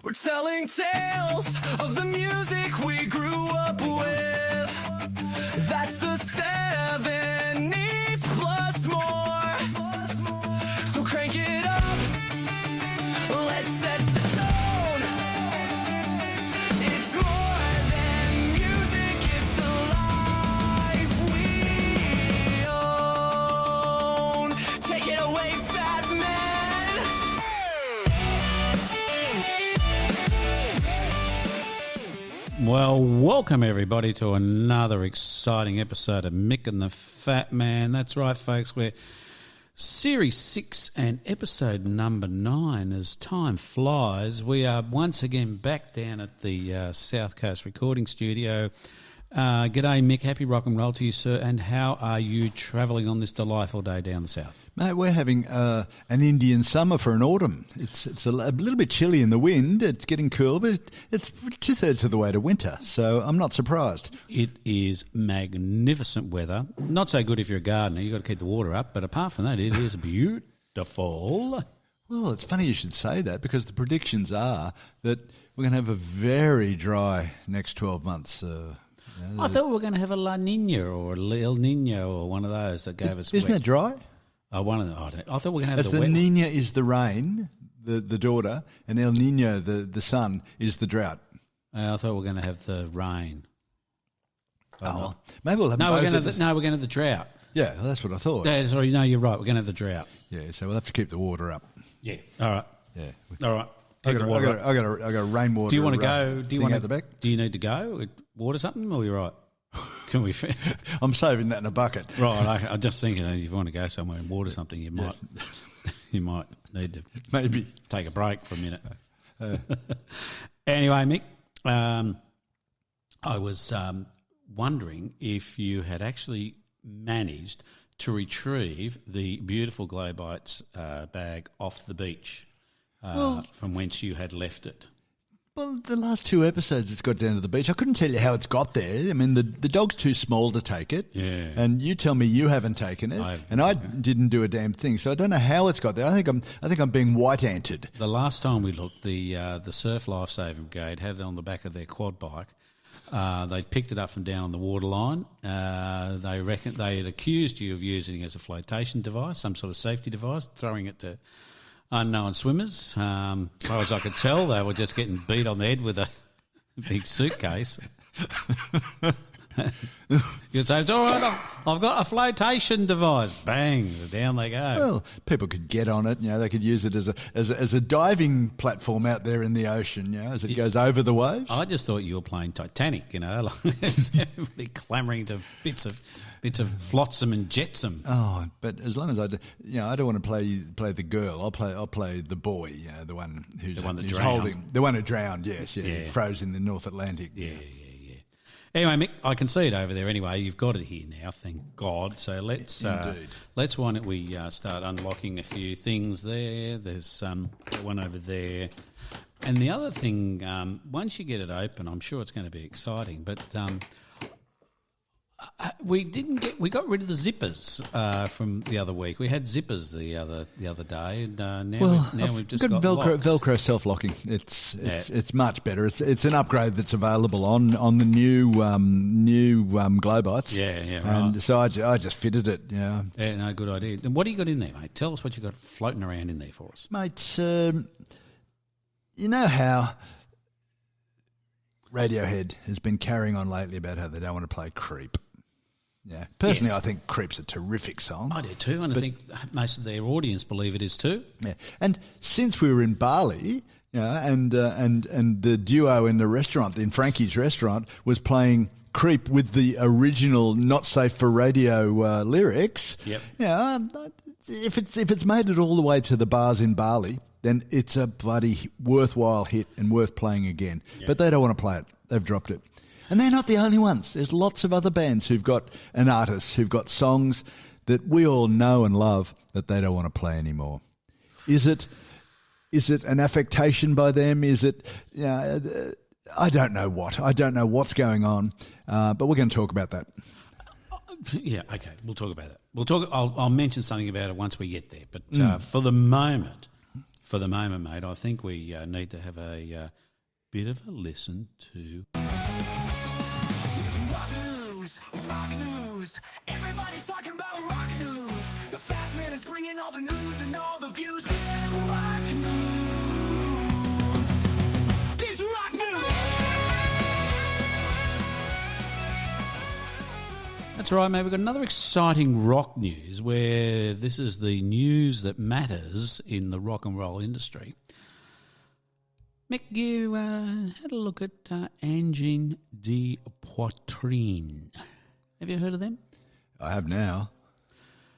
We're telling tales of the music we grew up with. That's the 70s plus more. So crank it up. Let's set the tone. It's more than music. It's the life we own. Take it away, fat man. Well, welcome everybody to another exciting episode of Mick and the Fat Man. That's right, folks. We're Series 6 and episode number 9. As time flies, we are once again back down at the South Coast recording studio. G'day, Mick. Happy rock and roll to you, sir. And how are you travelling on this delightful day down the south? Mate, we're having an Indian summer for an autumn. It's a little bit chilly in the wind. It's getting cool, but it's 2/3 of the way to winter, so I'm not surprised. It is magnificent weather. Not so good if you're a gardener. You've got to keep the water up, but apart from that, it is beautiful. Well, it's funny you should say that because the predictions are that we're going to have a very dry next 12 months. I thought we were going to have a La Nina or El Nino or one of those that gave us Isn't wet. it dry? One of them. I thought we were going to have As the the wet. Nina is the rain, the daughter, and El Nino, the son, is the drought. I thought we were going to have the rain. Oh, maybe we'll have No, both we're going of to. the- No, we're going to have the drought. Yeah, well, that's what I thought. Yeah, sorry, no, you're right. We're going to have the drought. Yeah, so we'll have to keep the water up. Yeah. All right. Yeah. All right. I Keep got the water up. a rainwater. Do you want to go? Do you thing want out the back? Do you need to go? Water something, or you're right? Can we? I'm saving that in a bucket. Right. I just think if you want to go somewhere and water something, you might. You might need to Maybe. take a break for a minute. Anyway, Mick, I was wondering if you had actually managed to retrieve the beautiful Globites bag off the beach from whence you had left it. Well, the last 2 episodes it's got down to the beach. I couldn't tell you how it's got there. I mean, the dog's too small to take it. Yeah. And you tell me you haven't taken it. I didn't do a damn thing. So I don't know how it's got there. I think I'm being white-anted. The last time we looked, the Surf Lifesaving Brigade had it on the back of their quad bike. They picked it up from down on the waterline. They had accused you of using it as a flotation device, some sort of safety device, throwing it to unknown swimmers. As far as I could tell, they were just getting beat on the head with a big suitcase. You'd say, it's all right, I've got a flotation device. Bang, down they go. Well, people could get on it. You know, they could use it as a diving platform out there in the ocean. You know, as it goes over the waves. I just thought you were playing Titanic. You know, like everybody clamouring to bits of flotsam and jetsam. Oh, but as long as I don't want to play the girl. I'll play the boy. The one who's The one that who's drowned. holding the one who drowned. Yes, Yeah. froze in the North Atlantic. Yeah. Anyway, Mick, I can see it over there. Anyway, you've got it here now, thank God. So let's why don't we start unlocking a few things there. There's one over there, and the other thing. Once you get it open, I'm sure it's going to be exciting. But we got rid of the zippers from the other week. We had zippers the other day, and now we've just got locks. Velcro self-locking. It's much better. It's an upgrade that's available on the new Globites. Yeah, right. And so I just fitted it. Yeah, no, good idea. And what do you got in there, mate? Tell us what you got floating around in there for us, mate. You know how Radiohead has been carrying on lately about how they don't want to play Creep. Yeah, personally, Yes. I think Creep's a terrific song. I do too, and I think most of their audience believe it is too. Yeah, and since we were in Bali, and the duo in the restaurant, in Frankie's restaurant, was playing Creep with the original "Not Safe for Radio" lyrics. Yep. Yeah, if it's made it all the way to the bars in Bali, then it's a bloody worthwhile hit and worth playing again. Yep. But they don't want to play it; they've dropped it. And they're not the only ones. There's lots of other bands who've got an artist who've got songs that we all know and love that they don't want to play anymore. Is it an affectation by them? Is it? I don't know what. I don't know what's going on. But we're going to talk about that. Yeah, okay, we'll talk about that. I'll mention something about it once we get there. But for the moment, for the moment, mate, I think we need to have a bit of a listen to... Rock news, rock news. Everybody's talking about rock news. The Fat Man is bringing all the news and all the views. Rock news. It's rock news. That's right, mate. We've got another exciting rock news where this is the news that matters in the rock and roll industry. Mick, you had a look at Angine de Poitrine. Have you heard of them? I have now.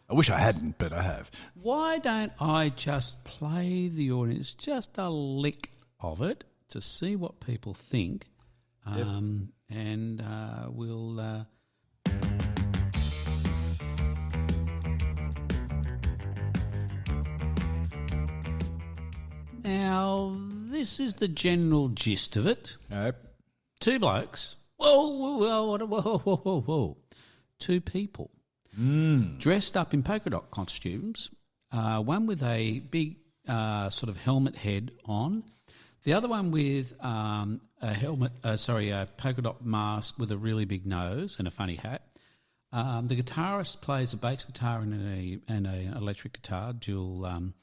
I wish I hadn't, but I have. Why don't I just play the audience just a lick of it to see what people think, and we'll... Now, this is the general gist of it. Nope. Two blokes. Whoa. Two people dressed up in polka dot costumes, one with a big sort of helmet head on, the other one with a polka dot mask with a really big nose and a funny hat. The guitarist plays a bass guitar and an electric guitar, dual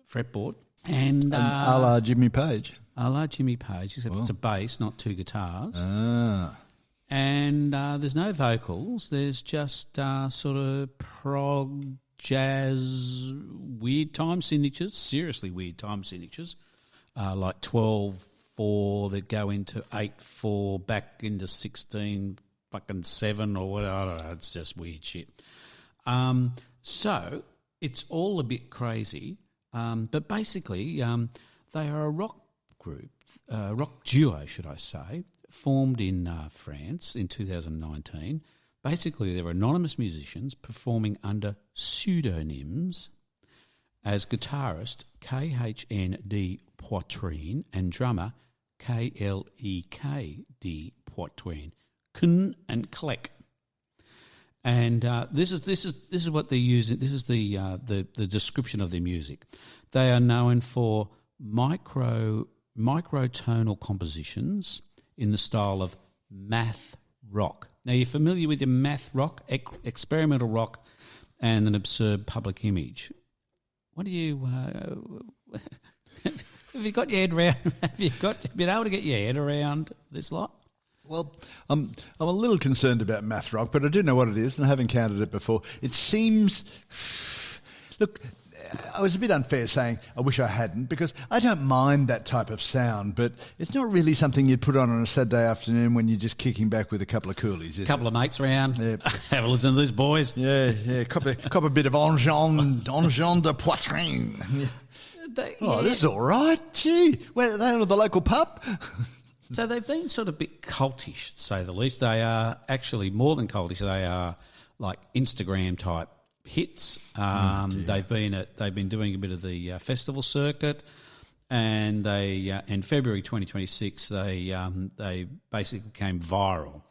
fretboard. And a la Jimmy Page. A la Jimmy Page, except it's a bass, not two guitars. Ah. And there's no vocals. There's just sort of prog, jazz, weird time signatures, seriously weird time signatures, like 12/4 that go into 8/4, back into 16-7 or whatever. I don't know, it's just weird shit. So it's all a bit crazy. But basically, they are a rock group, rock duo, should I say, formed in France in 2019. Basically, they're anonymous musicians performing under pseudonyms as guitarist KHN de Poitrine and drummer KLEK de Poitrine, Kun and Kleck. And this is what they're using. This is the description of their music. They are known for microtonal compositions in the style of math rock. Now, you're familiar with your math rock, experimental rock, and an absurd public image. What do you? Have you got your head around? Have you been able to get your head around this lot? Well, I'm a little concerned about math rock, but I do know what it is, and I have encountered it before. It seems... Look, I was a bit unfair saying I wish I hadn't, because I don't mind that type of sound, but it's not really something you'd put on a Saturday afternoon when you're just kicking back with a couple of coolies, is couple it? of mates around. Yeah. Have a listen to this, boys. Yeah, cop a bit of Angine de Poitrine. Oh, this is all right. Gee, where are they on the local pub? So they've been sort of a bit cultish, to say the least. They are actually more than cultish. They are like Instagram type hits. They've been doing a bit of the festival circuit, and they in February 2026 they basically became viral,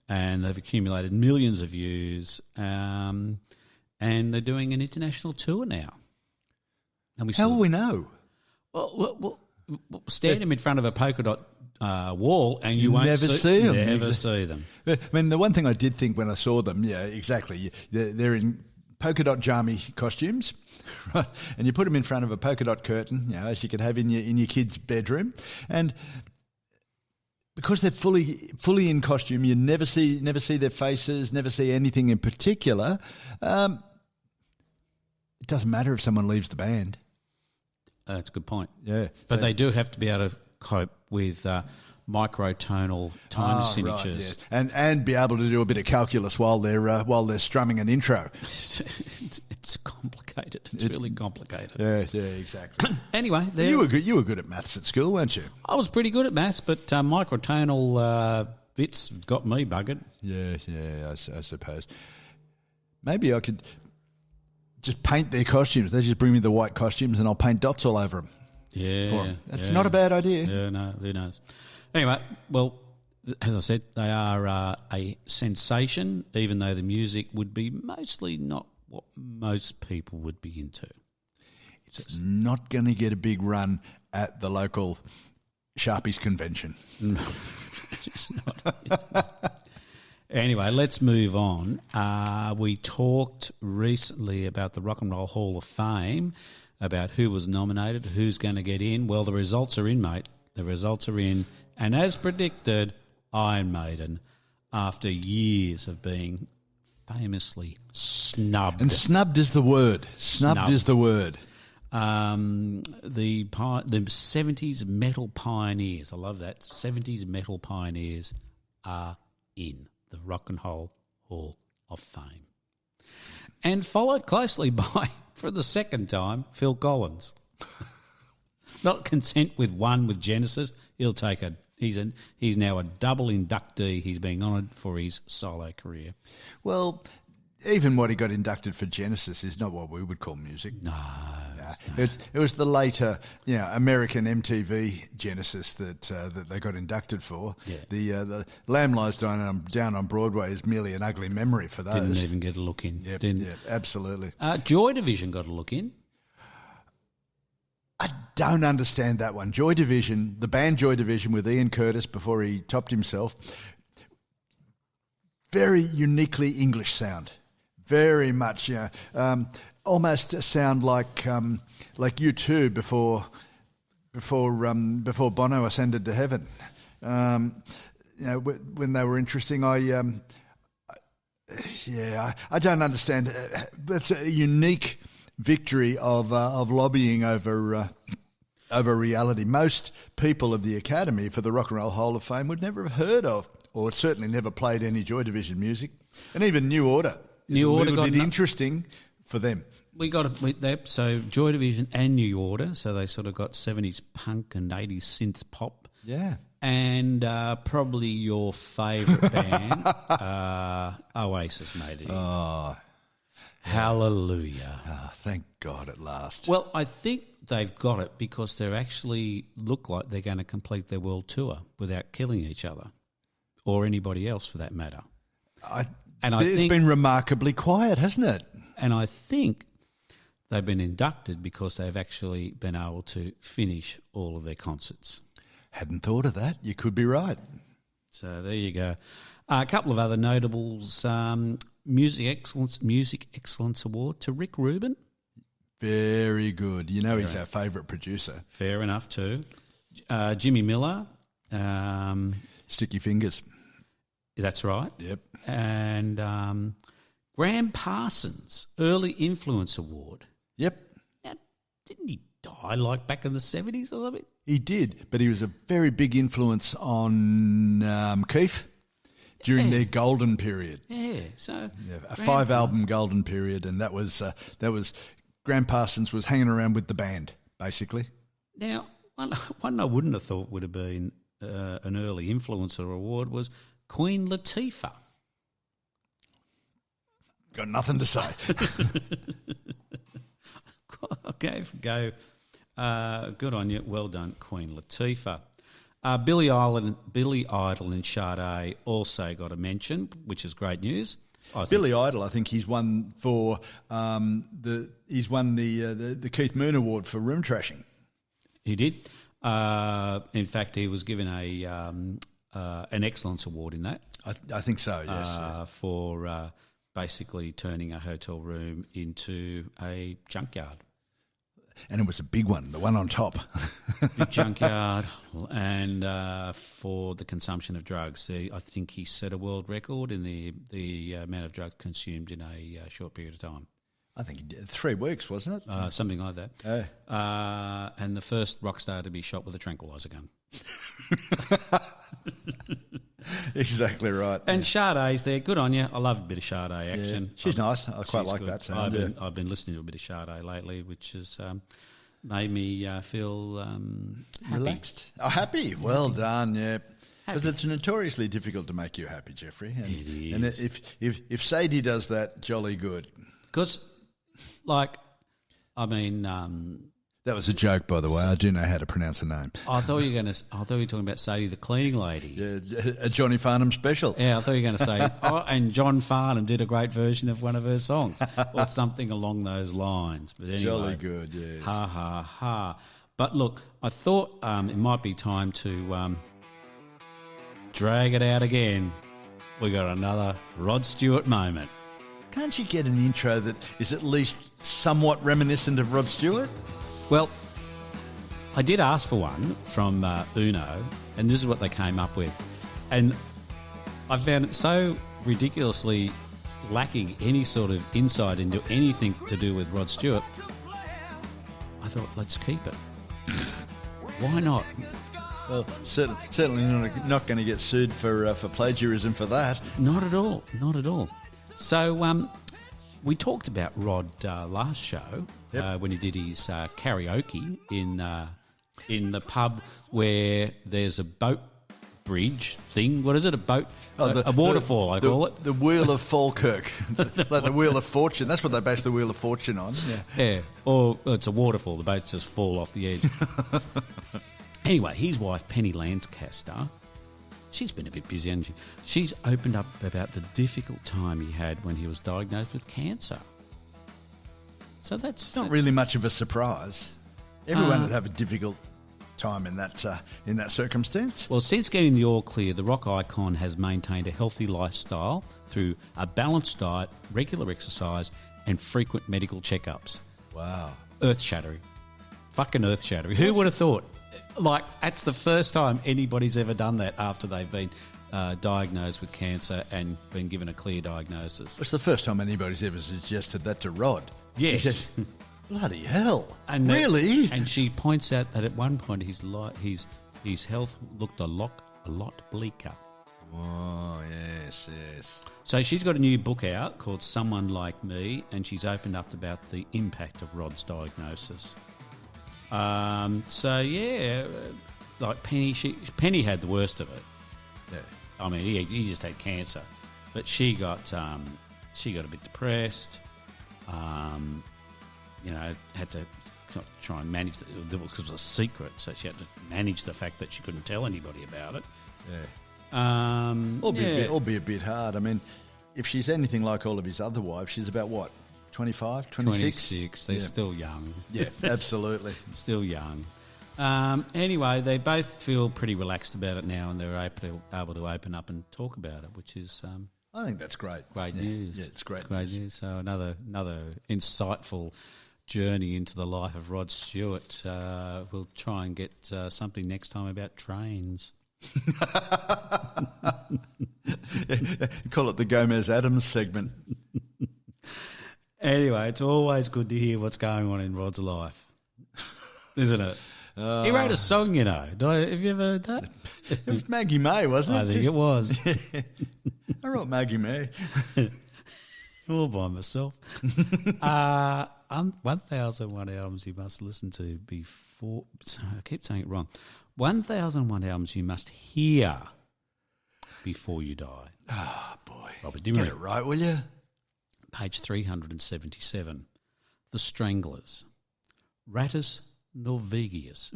and they've accumulated millions of views, and they're doing an international tour now. And How will we know? Well, stand them in front of a polka dot wall, and you won't never see them. Never see them. I mean, the one thing I did think when I saw them, yeah, exactly. They're in polka dot jammy costumes, right? And you put them in front of a polka dot curtain, you know, as you could have in your kid's bedroom, and because they're fully in costume, you never see their faces, never see anything in particular. It doesn't matter if someone leaves the band. That's a good point. Yeah, but they do have to be able to cope with microtonal time signatures, right, yes. and be able to do a bit of calculus while they're strumming an intro. It's complicated. It's really complicated. Yeah, exactly. Anyway, you were good at maths at school, weren't you? I was pretty good at maths, but microtonal bits got me buggered. Yeah, I suppose. Maybe I could just paint their costumes. They just bring me the white costumes, and I'll paint dots all over them. Yeah, for them. That's not a bad idea. Yeah, no, who knows? Anyway, well, as I said, they are a sensation, even though the music would be mostly not what most people would be into. It's not going to get a big run at the local Sharpies convention. No, it's not. Anyway, let's move on. We talked recently about the Rock and Roll Hall of Fame, about who was nominated, who's going to get in. Well, the results are in, mate. The results are in. And as predicted, Iron Maiden, after years of being famously snubbed. And snubbed is the word. Snubbed is the word. The 70s metal pioneers, I love that, 70s metal pioneers are in the Rock and Roll Hall of Fame. And followed closely by, for the second time, Phil Collins. Not content with one with Genesis, he'll take a. He's now a double inductee. He's being honoured for his solo career. Well, even what he got inducted for Genesis is not what we would call music. No. It was the later, American MTV Genesis that they got inducted for. Yeah. The Lamb Lies Down on Broadway is merely an ugly memory for those. Didn't even get a look in. Yep, absolutely. Joy Division got a look in. I don't understand that one. Joy Division, the band Joy Division with Ian Curtis before he topped himself, very uniquely English sound. Very much, almost sound like U2 before Bono ascended to heaven. When they were interesting, I don't understand. That's a unique victory of lobbying over reality. Most people of the Academy for the Rock and Roll Hall of Fame would never have heard of, or certainly never played any Joy Division music, and even New Order. New Order a little got bit interesting for them. We got it. So Joy Division and New Order. So they sort of got 70s punk and 80s synth pop. Yeah. And probably your favourite band, Oasis, made it. Oh, hallelujah! Oh, thank God at last. Well, I think they've got it because they actually look like they're going to complete their world tour without killing each other or anybody else for that matter. It's been remarkably quiet, hasn't it? And I think they've been inducted because they've actually been able to finish all of their concerts. Hadn't thought of that. You could be right. So there you go. A couple of other notables. Music Excellence Award to Rick Rubin. Very good. He's our favourite producer. Fair enough too. Jimmy Miller. Sticky Fingers. That's right. Yep. And Graham Parsons, Early Influence Award. Yep. Now, didn't he die back in the 70s or something? He did, but he was a very big influence on Keith during their golden period. Yeah, so a 5-album golden period, and that was Graham Parsons was hanging around with the band basically. Now, one I wouldn't have thought would have been an early influencer award was Queen Latifah. Got nothing to say. Okay, go. Good on you. Well done, Queen Latifah. Billy Idol and Sade also got a mention, which is great news. Billy Idol, I think he's won for the Keith Moon Award for room trashing. He did. In fact, he was given an excellence award in that. I think so. Yes, for basically turning a hotel room into a junkyard. And it was a big one, the one on top. Big junkyard, and for the consumption of drugs. I think he set a world record in the amount of drugs consumed in a short period of time. I think he did 3 weeks, wasn't it? Something like that. Oh. And the first rock star to be shot with a tranquilizer gun. Exactly right. And Sade's there. Good on you. I love a bit of Sade action. Yeah. She's nice. I quite like good. that sound. I've been listening to a bit of Sade lately, which has made me feel happy. Relaxed. Oh, happy. Well done, yeah. Because it's notoriously difficult to make you happy, Jeffrey. And, it is. And if Sadie does that, jolly good. Because, That was a joke, by the way. I do know how to pronounce a name. I thought you were talking about Sadie the cleaning lady. Yeah, a Johnny Farnham special. Yeah, I thought you were going to say, and John Farnham did a great version of one of her songs, or something along those lines. But anyway, Jolly good, yes. Ha ha ha! But look, I thought it might be time to drag it out again. We got another Rod Stewart moment. Can't you get an intro that is at least somewhat reminiscent of Rod Stewart? Well, I did ask for one from Uno, and this is what they came up with. And I found it so ridiculously lacking any sort of insight into anything to do with Rod Stewart. I thought, let's keep it. Why not? Well, certainly not going to get sued for plagiarism for that. Not at all. Not at all. So we talked about Rod last show when he did his karaoke in the pub where there's a boat bridge thing. What is it? A boat? A waterfall, I call it. The Wheel of Falkirk. Like the Wheel of Fortune. That's what they base the Wheel of Fortune on. Yeah. Or it's a waterfall. The boats just fall off the edge. Anyway, his wife, Penny Lancaster, she's been a bit busy, hasn't she? She's opened up about the difficult time he had when he was diagnosed with cancer. So that's not really much of a surprise. Everyone would have a difficult time in that circumstance. Well, since getting the all clear, the rock icon has maintained a healthy lifestyle through a balanced diet, regular exercise, and frequent medical checkups. Wow. Earth-shattering. Fucking earth-shattering. Who would have thought? Like, that's the first time anybody's ever done that after they've been diagnosed with cancer and been given a clear diagnosis. It's the first time anybody's ever suggested that to Rod. Yes. He says, bloody hell. And really? And she points out that at one point his health looked a lot bleaker. Oh, yes. So she's got a new book out called Someone Like Me, and she's opened up about the impact of Rod's diagnosis. Like Penny had the worst of it. Yeah. I mean, he just had cancer, but she got a bit depressed. Had to try and manage because it was a secret, so she had to manage the fact that she couldn't tell anybody about it. Yeah. It'll be a bit hard. I mean, if she's anything like all of his other wives, she's about what? 25, 26? 26. They're still young. Yeah, absolutely. Still young. Anyway, they both feel pretty relaxed about it now, and they're able to open up and talk about it, which is I think that's great. Great news. Yeah, it's great news. So another insightful journey into the life of Rod Stewart. We'll try and get something next time about trains. Call it the Gomez-Adams segment. Anyway, it's always good to hear what's going on in Rod's life, isn't it? He wrote a song, you know. Have you ever heard that? It was Maggie May, wasn't it? I think it was. I wrote Maggie May. All by myself. 1001 albums you must listen to before... I keep saying it wrong. 1001 albums you must hear before you die. Oh, boy. Robert Get it right, will you? Page 377. The Stranglers. Rattus Norvegicus.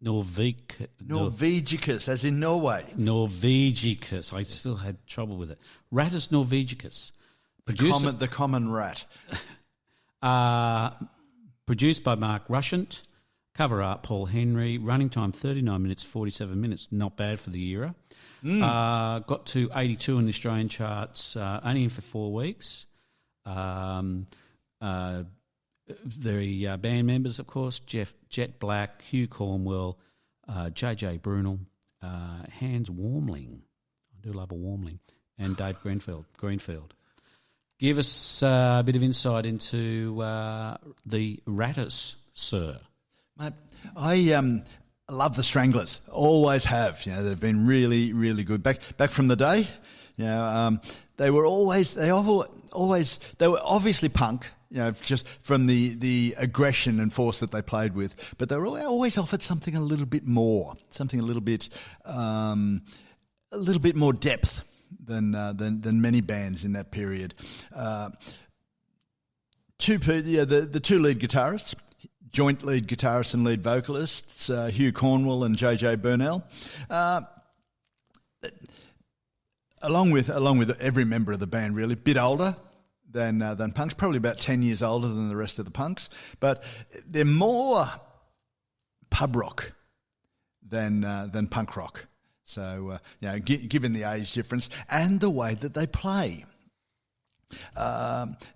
Norvegicus, as in Norway. Norvegicus. I still had trouble with it. Rattus Norvegicus. The common rat. Produced by Mark Rushent. Cover art Paul Henry. Running time 39 minutes, 47 minutes. Not bad for the era. Got to 82 in the Australian charts, only in for 4 weeks. The band members, of course, Jet Black, Hugh Cornwell, JJ Brunel, Hans Warmling. I do love a Warmling. And Dave Greenfield. Give us a bit of insight into the Rattus, sir. Mate, I love the Stranglers. Always have. You know, they've been really, really good. Back from the day, you know, they were obviously punk. You know, just from the aggression and force that they played with, but they were always offered something a little bit more, something a little bit more depth than many bands in that period. The two lead guitarists, joint lead guitarists and lead vocalists, Hugh Cornwell and JJ Burnell. Along with every member of the band, really, a bit older than punks, probably about 10 years older than the rest of the punks, but they're more pub rock than punk rock. So, given the age difference and the way that they play,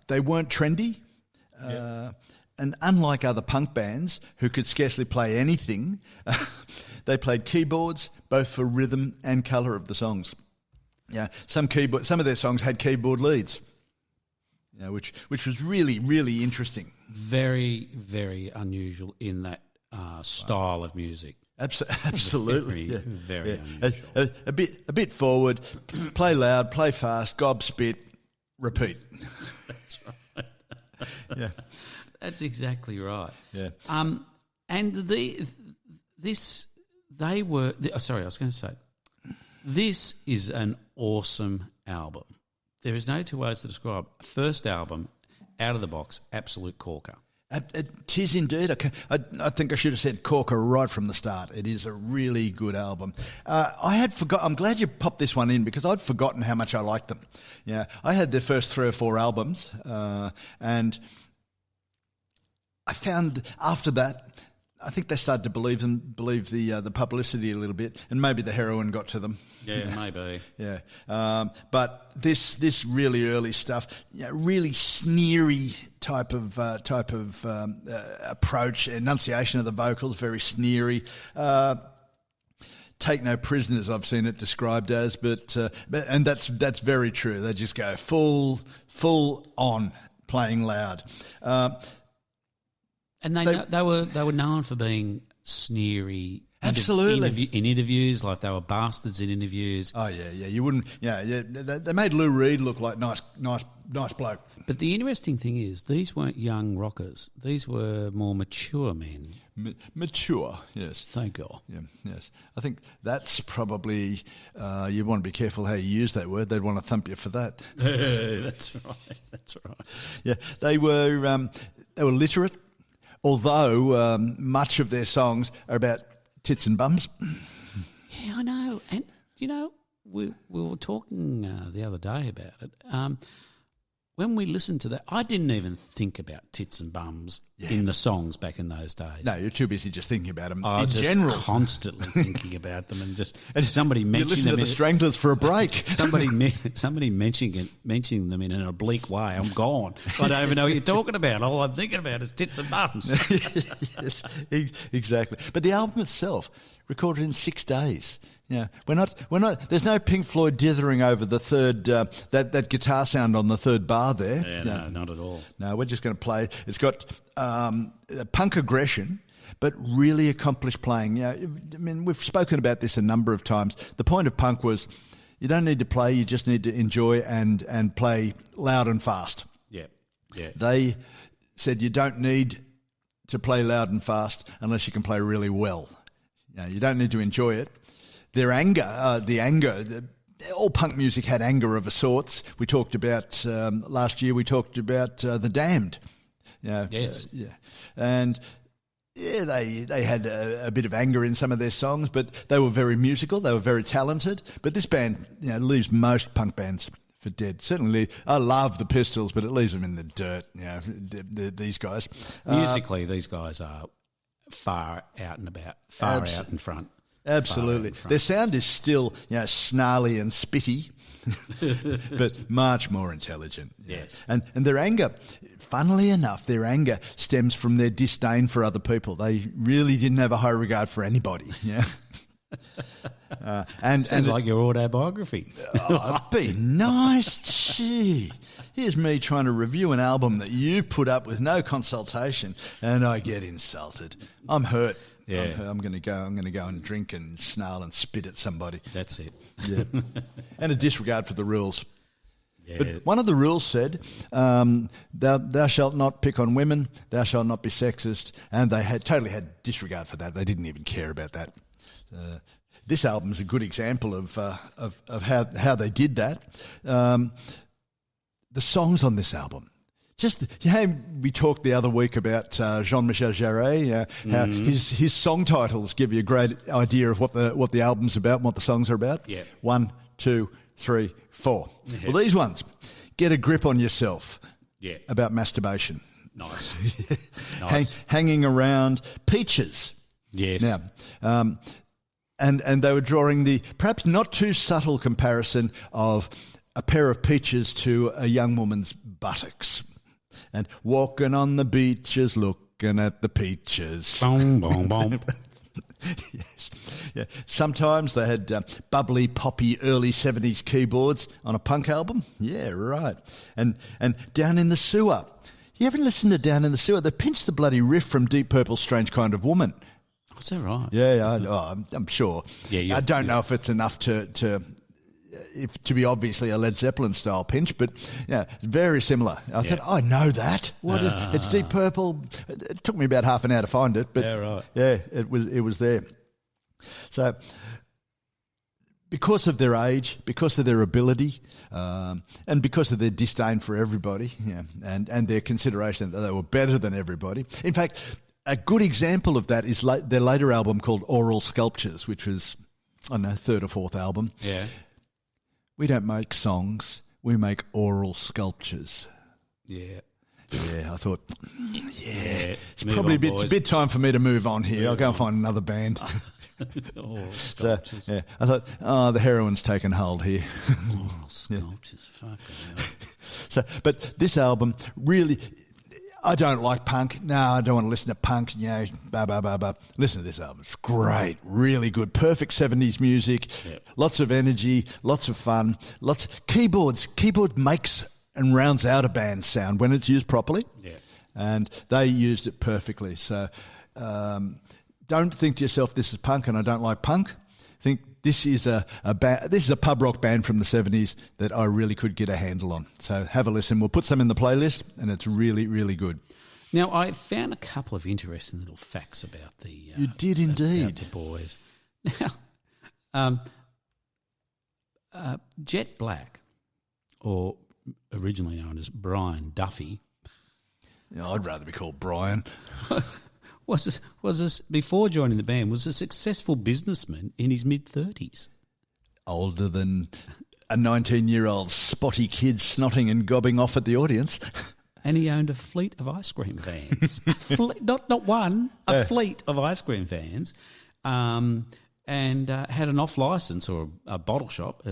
they weren't trendy. And unlike other punk bands who could scarcely play anything, they played keyboards both for rhythm and colour of the songs. Yeah, some of their songs had keyboard leads, which was really, really interesting. Very, very unusual in that style of music. Absolutely, very unusual. A bit forward, play loud, play fast, gob, spit, repeat. That's right. Yeah, that's exactly right. Yeah, and this is an awesome album. There is no two ways to describe it. First album, out of the box, absolute corker. It is indeed. I think I should have said corker right from the start. It is a really good album. I had forgot. I'm glad you popped this one in because I'd forgotten how much I liked them. Yeah, I had their first 3 or 4 albums, and I found after that, I think they started to believe the publicity a little bit, and maybe the heroin got to them. Yeah, maybe. Yeah, but this really early stuff, really sneery type of approach, enunciation of the vocals, very sneery. Take no prisoners, I've seen it described as, but that's very true. They just go full on playing loud. And they were known for being sneery. Absolutely. In interviews, like they were bastards in interviews. Oh yeah. You wouldn't. Yeah. They made Lou Reed look like nice bloke. But the interesting thing is, these weren't young rockers. These were more mature men. Mature, yes. Thank God. Yeah, yes. I think that's probably you want to be careful how you use that word. They'd want to thump you for that. That's right. Yeah, they were literate. Although much of their songs are about tits and bums. Yeah, I know. And, we were talking the other day about it. When we listened to that, I didn't even think about tits and bums in the songs back in those days. No, you're too busy just thinking about them in just general. Constantly thinking about them and somebody mentioning them. You listen to the Stranglers for a break. Somebody mentioning them in an oblique way. I'm gone. I don't even know what you're talking about. All I'm thinking about is tits and bums. Yes, exactly. But the album itself, recorded in 6 days. Yeah, we're not. There's no Pink Floyd dithering over the third that guitar sound on the third bar there. Yeah, no, not at all. No, we're just going to play. It's got punk aggression, but really accomplished playing. Yeah, I mean, we've spoken about this a number of times. The point of punk was you don't need to play; you just need to enjoy and play loud and fast. Yeah. They said you don't need to play loud and fast unless you can play really well. You don't need to enjoy it. Their anger, all punk music had anger of a sorts. We talked about last year. We talked about the Damned. Yes. And they had a bit of anger in some of their songs, but they were very musical. They were very talented. But this band, leaves most punk bands for dead. Certainly, I love the Pistols, but it leaves them in the dirt. These guys. Musically, these guys are far out and about, out in front. Absolutely. Their sound is still, snarly and spitty, but much more intelligent. Yes. And their anger, funnily enough, stems from their disdain for other people. They really didn't have a high regard for anybody. Yeah. Sounds like your autobiography. Be nice. Gee. Here's me trying to review an album that you put up with no consultation, and I get insulted. I'm hurt. Yeah. I'm going to go and drink and snarl and spit at somebody. That's it. Yeah. And a disregard for the rules. Yeah. But one of the rules said, thou shalt not pick on women, thou shalt not be sexist, and they totally had disregard for that. They didn't even care about that. This album is a good example of how they did that. The songs on this album, Just, we talked the other week about Jean-Michel Jarre, how his song titles give you a great idea of what the album's about and what the songs are about. Yeah. 1, 2, 3, 4. Yeah. Well, these ones, Get a Grip on Yourself. Yeah. About masturbation. Nice. Nice. Hanging Around, Peaches. Yes. Now, and they were drawing the perhaps not too subtle comparison of a pair of peaches to a young woman's buttocks. And walking on the beaches, looking at the peaches. Boom, boom, boom. Yes. Yeah. Sometimes they had bubbly, poppy, early 70s keyboards on a punk album. Yeah, right. And Down in the Sewer. You ever listen to Down in the Sewer? They pinched the bloody riff from Deep Purple's Strange Kind of Woman. What's that right? Yeah, I'm sure. Yeah, I don't know if it's enough to be obviously a Led Zeppelin style pinch, but yeah, it's very similar. I thought, I know that. It's Deep Purple. It took me about half an hour to find it, but it was there. So because of their age, because of their ability, and because of their disdain for everybody, and their consideration that they were better than everybody. In fact, a good example of that is their later album called Oral Sculptures, which was, I don't know, third or fourth album. Yeah. We don't make songs, we make oral sculptures. Yeah. Yeah, I thought, it's Move probably on, a bit time for me to move on here. I'll go and find another band. Oral So, sculptures. I thought, the heroin's taken hold here. Oral sculptures, fucking hell. So, but this album really, I don't like punk. No, I don't want to listen to punk. Listen to this album. It's great, really good, perfect 70s music, lots of energy, lots of fun, keyboards. Keyboard makes and rounds out a band's sound when it's used properly. Yeah. And they used it perfectly. So don't think to yourself, this is punk and I don't like punk. Think this is a pub rock band from the 70s that I really could get a handle on. So have a listen. We'll put some in the playlist, and it's really, really good. Now, I found a couple of interesting little facts about the... You did indeed. About the boys. Now, Jet Black, or originally known as Brian Duffy... I'd rather be called Brian. was this before joining the band, was a successful businessman in his mid-30s. Older than a 19-year-old spotty kid snotting and gobbing off at the audience. And he owned a fleet of ice cream vans. Not one, a fleet of ice cream vans. And had an off-licence, or a bottle shop,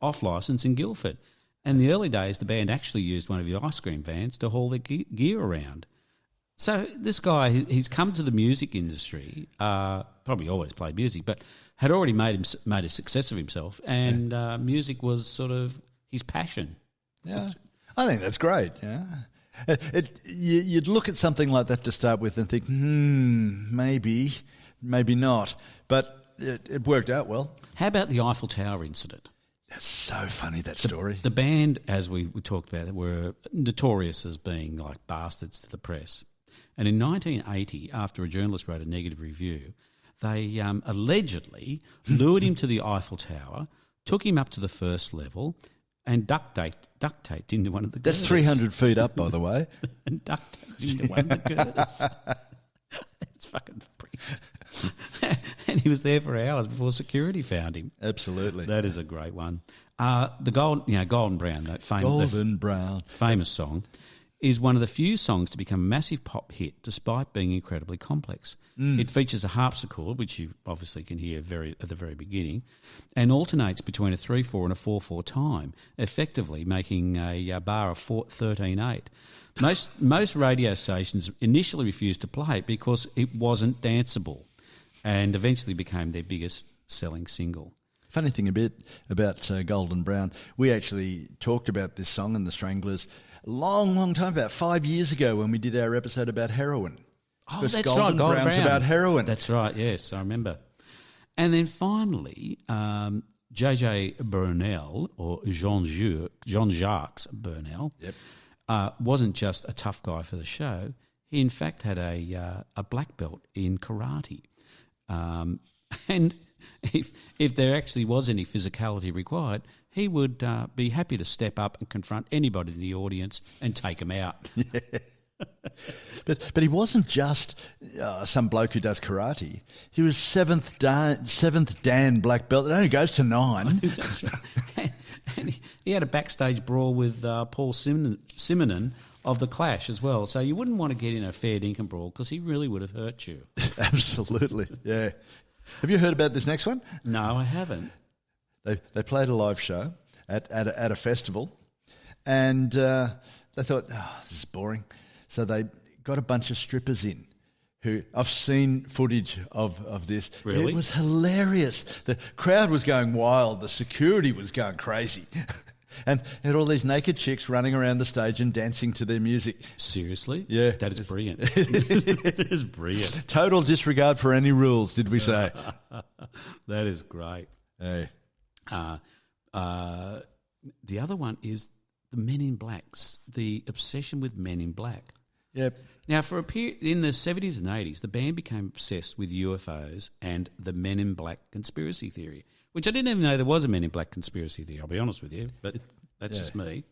off-licence in Guildford. And in the early days, the band actually used one of the ice cream vans to haul their gear around. So this guy, he's come to the music industry, probably always played music, but had already made a success of himself, and music was sort of his passion. Yeah, I think that's great. Yeah, you'd look at something like that to start with and think, maybe not, but it worked out well. How about the Eiffel Tower incident? That's so funny, that story. The band, as we talked about, were notorious as being like bastards to the press. And in 1980, after a journalist wrote a negative review, they allegedly lured him to the Eiffel Tower, took him up to the first level, and duct taped into one of the girders. That's 300 feet up, by the way. And duct taped into one of the girders. It's fucking brilliant. And he was there for hours before security found him. Absolutely. That is a great one. The Golden Brown, that famous song, is one of the few songs to become a massive pop hit despite being incredibly complex. It features a harpsichord, which you obviously can hear at the very beginning, and alternates between a 3/4 and a 4/4 time, effectively making a bar of 13/8. Most radio stations initially refused to play it because it wasn't danceable, and eventually became their biggest selling single. Funny thing a bit about Golden Brown, we actually talked about this song and the Stranglers a long time, about 5 years ago when we did our episode about heroin. Oh, that's Golden right, Golden Brown's Brown. about heroin. That's right, yes, I remember. And then finally, J.J. Burnell, or Jean-Jacques Burnell, wasn't just a tough guy for the show. He, in fact, had a black belt in karate. And if there actually was any physicality required, he would be happy to step up and confront anybody in the audience and take them out. But he wasn't just some bloke who does karate. He was seventh Dan black belt. It only goes to 9. That's right. And he had a backstage brawl with Paul Simonon of The Clash as well. So you wouldn't want to get in a fair dinkum brawl because he really would have hurt you. Absolutely, yeah. Have you heard about this next one? No, I haven't. They played a live show at a festival, and they thought, this is boring. So they got a bunch of strippers in who I've seen footage of this. Really? It was hilarious. The crowd was going wild. The security was going crazy. And had all these naked chicks running around the stage and dancing to their music. Seriously? Yeah. That is brilliant. It is brilliant. Total disregard for any rules, did we say? That is great. Hey. The other one is the Men in Blacks, the obsession with Men in Black. Yep. Now, for a period in the 70s and 80s, the band became obsessed with UFOs and the Men in Black conspiracy theory, which I didn't even know there was a Men in Black conspiracy theory, I'll be honest with you, but that's just me.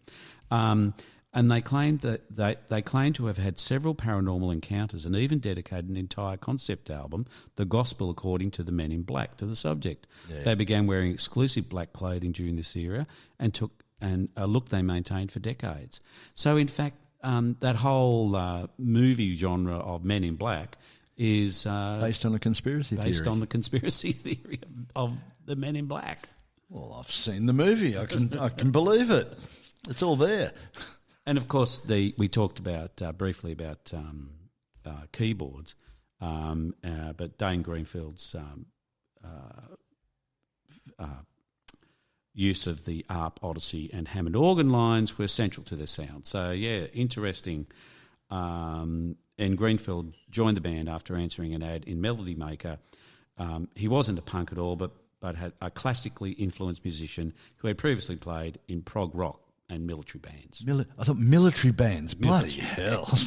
And they claimed that they claimed to have had several paranormal encounters and even dedicated an entire concept album, The Gospel According to the Men in Black, to the subject. Yeah. They began wearing exclusive black clothing during this era and took a look they maintained for decades. So, in fact, that whole movie genre of Men in Black is based on a conspiracy theory. Based on the conspiracy theory of the Men in Black. Well, I've seen the movie. I can believe it. It's all there. And of course, we talked about briefly about keyboards, but Dane Greenfield's use of the ARP, Odyssey and Hammond organ lines were central to their sound. So, yeah, interesting. And Greenfield joined the band after answering an ad in Melody Maker. He wasn't a punk at all, but had a classically influenced musician who had previously played in prog rock and military bands. I thought military bands. Bloody hell.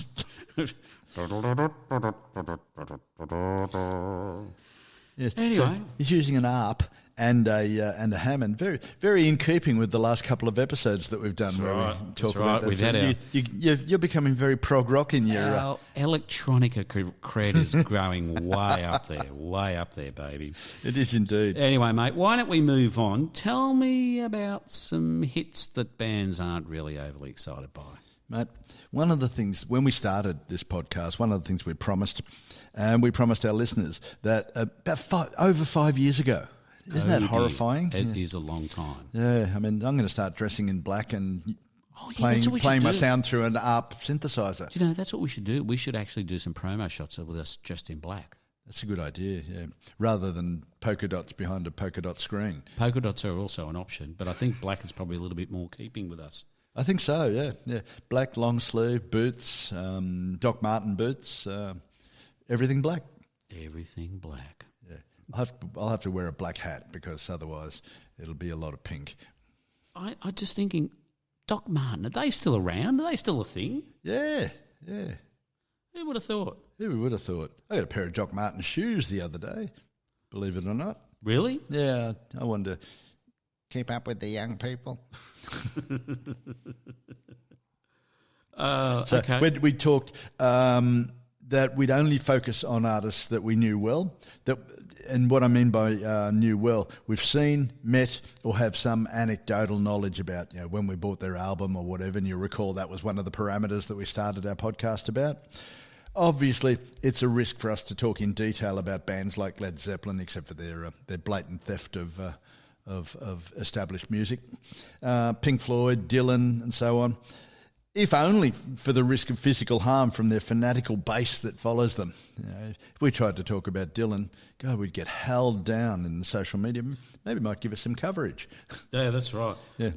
Yes. Anyway. So he's using an ARP and a Hammond, very, very in keeping with the last couple of episodes that we've done. That's where right. we talk That's right. about that. We've So had you're becoming very prog rock in your. Our electronica cred is growing way up there, baby. It is indeed. Anyway, mate, why don't we move on? Tell me about some hits that bands aren't really overly excited by. Mate, one of the things, when we started this podcast, one of the things we promised our listeners that about over 5 years ago. Isn't that horrifying? It is a long time. Yeah, I mean, I'm going to start dressing in black and playing my sound through an ARP synthesizer. Do you know, that's what we should do. We should actually do some promo shots with us just in black. That's a good idea, yeah. Rather than polka dots behind a polka dot screen. Polka dots are also an option, but I think black is probably a little bit more keeping with us. I think so, yeah. Black long sleeve boots, Doc Marten boots, everything black. Everything black. Yeah, I'll have to wear a black hat because otherwise it'll be a lot of pink. I'm just thinking, Doc Marten, are they still around? Are they still a thing? Yeah. Who would have thought? Who would have thought? I got a pair of Doc Marten shoes the other day, believe it or not. Really? Yeah, I wanted to keep up with the young people. Okay. We talked that we'd only focus on artists that we knew well. And what I mean by knew well, we've seen, met, or have some anecdotal knowledge about, when we bought their album or whatever. And you recall that was one of the parameters that we started our podcast about. Obviously, it's a risk for us to talk in detail about bands like Led Zeppelin, except for their blatant theft of established music, Pink Floyd, Dylan, and so on, if only for the risk of physical harm from their fanatical base that follows them. If we tried to talk about Dylan, God, we'd get held down in the social media. Maybe it might give us some coverage. Yeah, that's right. Yeah.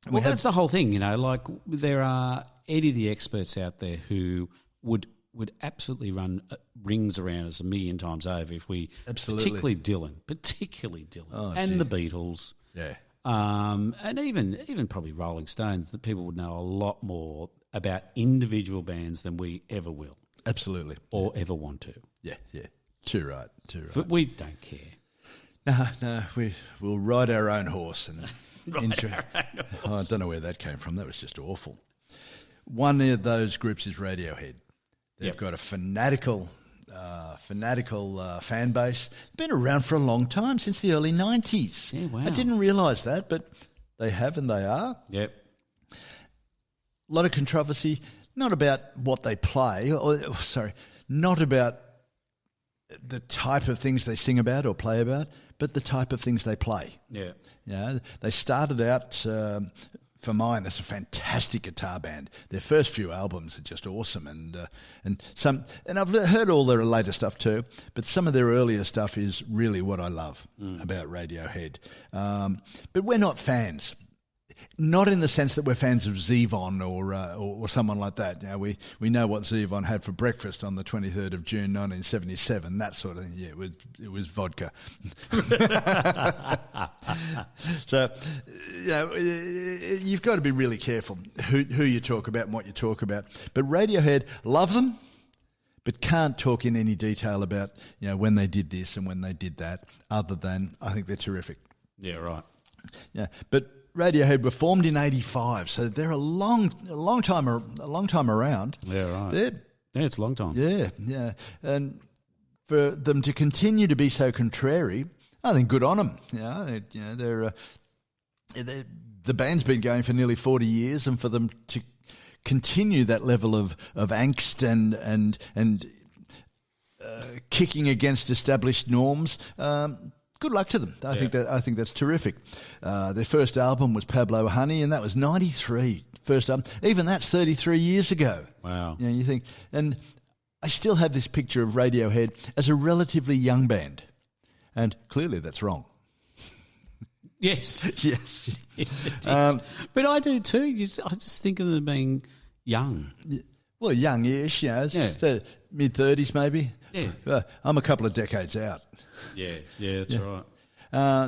Well, that's the whole thing, like there are Eddie the experts out there who would absolutely run rings around us a million times over if we, particularly Dylan, and the Beatles, and even probably Rolling Stones, that people would know a lot more about individual bands than we ever will, absolutely, or ever want to. Yeah, too right. But we don't care. No, we'll ride our own horse and I don't know where that came from. That was just awful. One of those groups is Radiohead. They've got a fanatical fan base. Been around for a long time, since the early 90s. Yeah, wow. I didn't realise that, but they have and they are. Yep. A lot of controversy, not about what they play, not about the type of things they sing about or play about, but the type of things they play. Yeah. They started out, for mine, as a fantastic guitar band. Their first few albums are just awesome, and I've heard all their later stuff too. But some of their earlier stuff is really what I love about Radiohead. But we're not fans. Not in the sense that we're fans of Zevon or someone like that. We know what Zevon had for breakfast on the 23rd of June 1977, that sort of thing. Yeah, it was vodka. So, you've got to be really careful who you talk about and what you talk about. But Radiohead, love them, but can't talk in any detail about when they did this and when they did that, other than I think they're terrific. Yeah, right. Yeah, but Radiohead were formed in '85, so they're a long time around. Yeah, right. Yeah, it's a long time. Yeah, and for them to continue to be so contrary, I think good on them. The band's been going for nearly 40 years, and for them to continue that level of angst and kicking against established norms. Good luck to them. I think that's terrific. Their first album was Pablo Honey, and that was '93. First album, even that's 33 years ago. Wow. You think, and I still have this picture of Radiohead as a relatively young band, and clearly that's wrong. Yes. Yes. Yes, it is. But I do too. I just think of them being young. Well, young-ish, so mid-30s maybe. Yeah. I'm a couple of decades out. Yeah, that's right.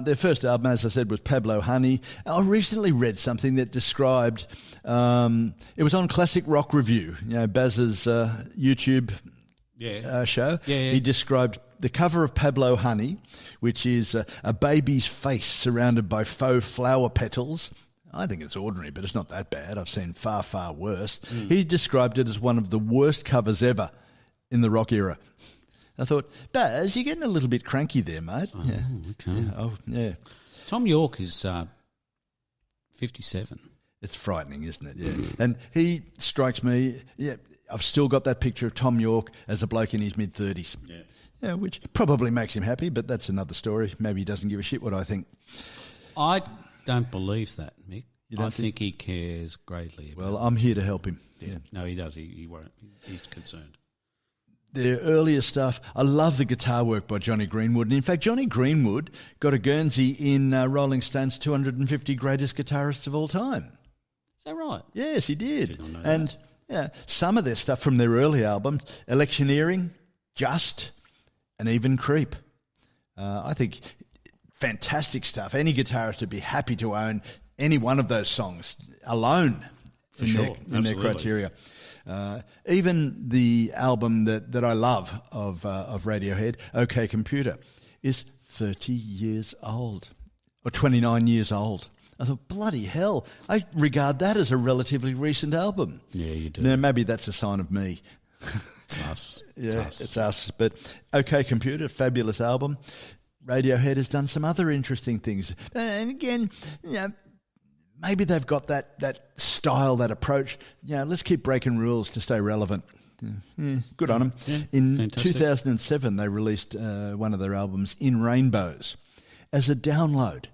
Their first album, as I said, was Pablo Honey. I recently read something that described, it was on Classic Rock Review, Baz's YouTube show. Yeah. He described the cover of Pablo Honey, which is a baby's face surrounded by faux flower petals. I think it's ordinary, but it's not that bad. I've seen far, far worse. He described it as one of the worst covers ever in the rock era. I thought, Baz, you're getting a little bit cranky there, mate. Oh, yeah. okay. Yeah. Tom York is 57. It's frightening, isn't it? Yeah. And he strikes me, I've still got that picture of Tom York as a bloke in his mid-30s. Yeah, which probably makes him happy, but that's another story. Maybe he doesn't give a shit what I think. I don't believe that, Mick. You don't I think he cares greatly about Well, I'm here to help him. Yeah. No, he does. He won't. He's concerned. Their earlier stuff, I love the guitar work by Johnny Greenwood. And in fact, Johnny Greenwood got a Guernsey in Rolling Stone's 250 greatest guitarists of all time. Is that right? Yes, he did. Did not know and some of their stuff from their early albums, Electioneering, Just, and even Creep. I think fantastic stuff. Any guitarist would be happy to own any one of those songs alone in their criteria. Even the album that I love of Radiohead, OK Computer, is 30 years old, or 29 years old. I thought, bloody hell, I regard that as a relatively recent album. Yeah, you do. Now, maybe that's a sign of me. It's us. It's us. But OK Computer, fabulous album. Radiohead has done some other interesting things. And again, maybe they've got that style, that approach. Let's keep breaking rules to stay relevant. Good on them. Yeah, in fantastic. 2007, they released one of their albums, In Rainbows, as a download.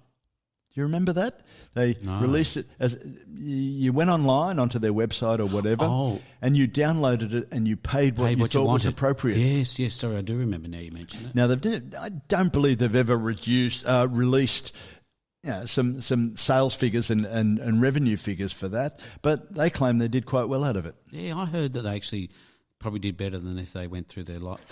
Do you remember that? They released it as you went online onto their website or whatever, and you downloaded it and you paid what you thought was appropriate. Yes. Sorry, I do remember now you mention it. Now I don't believe they've ever released some sales figures and revenue figures for that, but they claim they did quite well out of it. Yeah, I heard that they actually probably did better than if they went through their record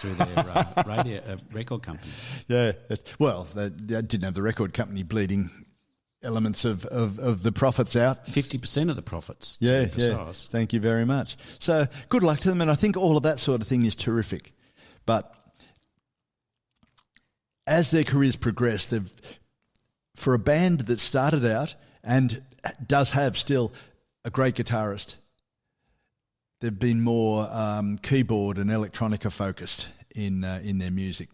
company. Yeah, well, they didn't have the record company bleeding elements of the profits out. 50% of the profits. Yeah. Thank you very much. So good luck to them, and I think all of that sort of thing is terrific. But as their careers progress, for a band that started out and does have still a great guitarist. They've been more keyboard and electronica focused in their music.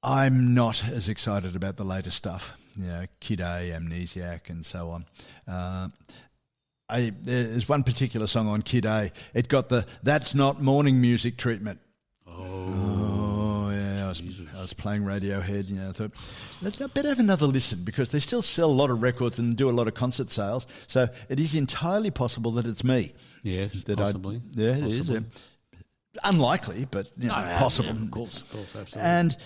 I'm not as excited about the latest stuff, Kid A, Amnesiac, and so on. There's one particular song on Kid A. It got the "That's Not Morning Music" treatment. Oh yeah, I was playing Radiohead. I thought I better have another listen because they still sell a lot of records and do a lot of concert sales. So it is entirely possible that it's me. Yes, possibly. It is. Unlikely, but possible. Yeah, of course, absolutely. And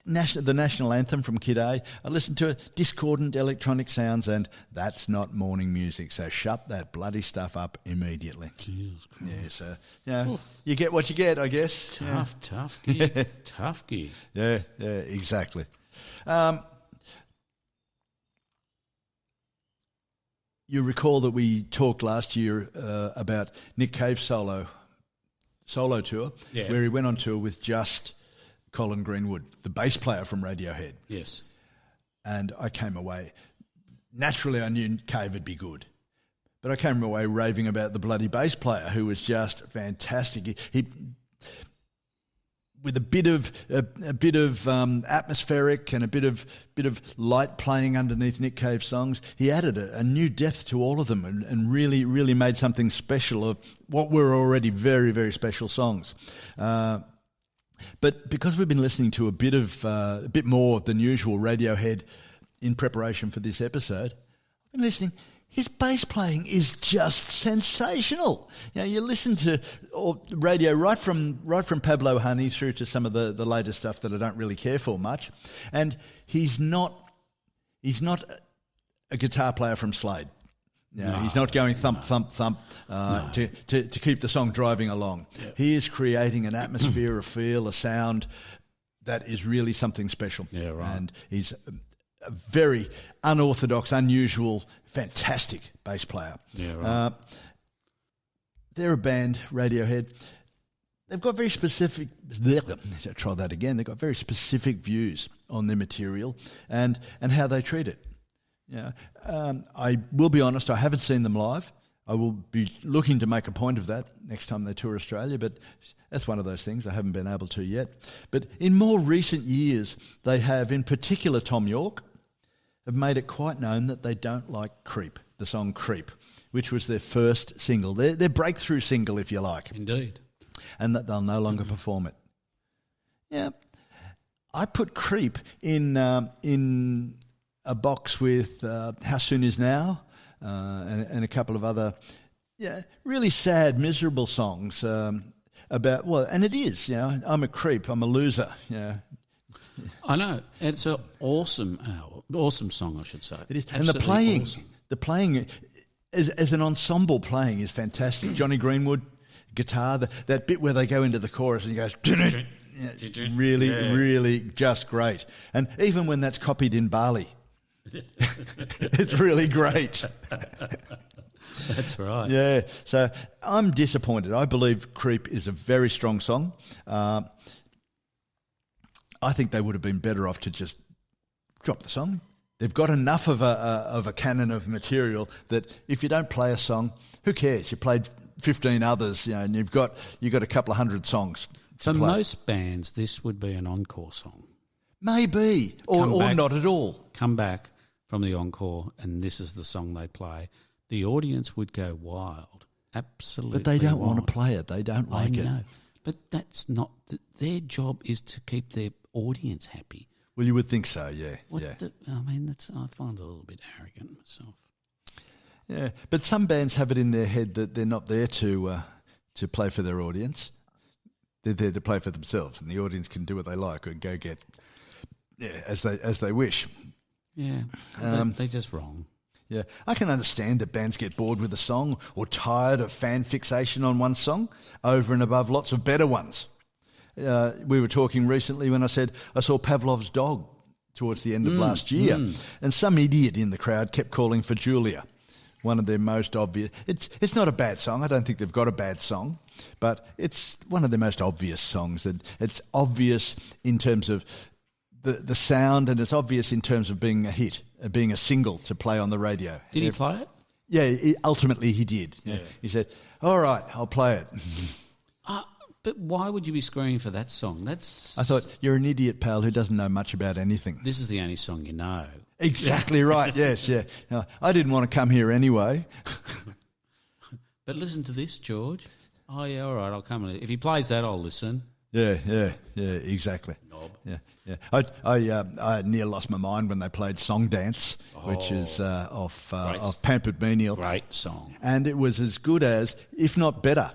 the national anthem from Kid A, I listened to it, discordant electronic sounds, and that's not morning music, so shut that bloody stuff up immediately. Jesus Christ. Yeah, so, you get what you get, I guess. Tough gig. Tough gig. Yeah, exactly. You recall that we talked last year about Nick Cave's solo tour, where he went on tour with just Colin Greenwood, the bass player from Radiohead. Yes. And I came away. Naturally, I knew Cave would be good. But I came away raving about the bloody bass player, who was just fantastic. He with a bit of atmospheric and a bit of light playing underneath Nick Cave's songs, he added a new depth to all of them and really, really made something special of what were already very, very special songs. But because we've been listening to a bit more than usual Radiohead in preparation for this episode, I've been listening. His bass playing is just sensational. You listen to radio right from Pablo Honey through to some of the later stuff that I don't really care for much, and he's not a guitar player from Slade. He's not going thump, thump, thump to keep the song driving along. Yep. He is creating an atmosphere, a feel, a sound that is really something special. Yeah, right. And he's a very unorthodox, unusual, fantastic bass player. Yeah, right. They're a band, Radiohead. They've got very specific... Try that again. They've got very specific views on their material and how they treat it. I will be honest, I haven't seen them live. I will be looking to make a point of that next time they tour Australia, but that's one of those things I haven't been able to yet. But in more recent years, they have, in particular Tom York, have made it quite known that they don't like Creep, the song Creep, which was their first single, their breakthrough single, if you like. Indeed. And that they'll no longer perform it. Yeah. I put Creep in a box with How Soon Is Now and a couple of other really sad, miserable songs about, and it is, I'm a creep, I'm a loser. I know. It's an awesome song, I should say. It is. Absolutely. And awesome. the playing as an ensemble playing is fantastic. Johnny Greenwood, guitar, that bit where they go into the chorus and he goes... really just great. And even when that's copied in Bali... it's really great. That's right. Yeah, so I'm disappointed. I believe Creep is a very strong song. I think they would have been better off to just drop the song. They've got enough of a canon of material that if you don't play a song, who cares? You played 15 others, and you've got a couple of hundred songs. For most bands, this would be an encore song. Maybe, or not at all. Come back from the encore, and this is the song they play. The audience would go wild, absolutely. But they don't wild. want to play it. They don't like it. I know, but that's not their job. Is to keep their audience happy. Well, you would think so, yeah. I find it a little bit arrogant myself. Yeah, but some bands have it in their head that they're not there to play for their audience. They're there to play for themselves, and the audience can do what they like or go get as they wish. Yeah, they're just wrong. Yeah, I can understand that bands get bored with a song or tired of fan fixation on one song over and above lots of better ones. We were talking recently when I said I saw Pavlov's Dog towards the end of last year, and some idiot in the crowd kept calling for Julia, one of their most obvious... It's not a bad song. I don't think they've got a bad song, but it's one of their most obvious songs. And it's obvious in terms of the sound, and it's obvious in terms of being a hit, being a single to play on the radio. Did he play it? Yeah, ultimately he did. Yeah. He said, all right, I'll play it. But why would you be screaming for that song? I thought, you're an idiot, pal, who doesn't know much about anything. This is the only song you know. Exactly right, yes, yeah. No, I didn't want to come here anyway. But listen to this, George. Oh, yeah, all right, I'll come. If he plays that, I'll listen. Yeah, exactly. Knob. Yeah. I near lost my mind when they played Song Dance, which is off Pampered Menial. Great song. And it was as good as, if not better,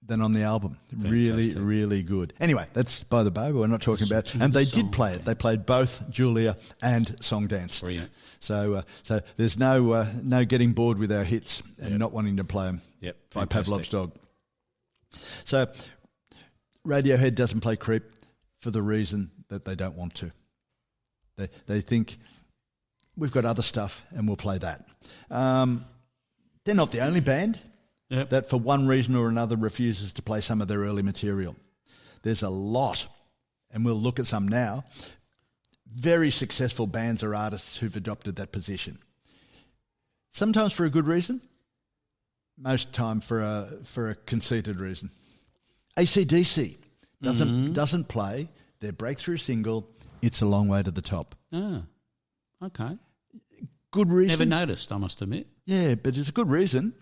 than on the album. Fantastic. Really, really good. Anyway, that's by the by. We're not talking about... And they did play it. They played both Julia and Song Dance. Brilliant. So there's no getting bored with our hits and not wanting to play them by Pavlov's dog. So Radiohead doesn't play Creep for the reason that they don't want to. They think, we've got other stuff and we'll play that. They're not the only band that for one reason or another refuses to play some of their early material. There's a lot, and we'll look at some now, very successful bands or artists who've adopted that position. Sometimes for a good reason, most time for a conceited reason. AC/DC doesn't play their breakthrough single, It's a Long Way to the Top. Oh, okay. Good reason. Never noticed, I must admit. Yeah, but it's a good reason.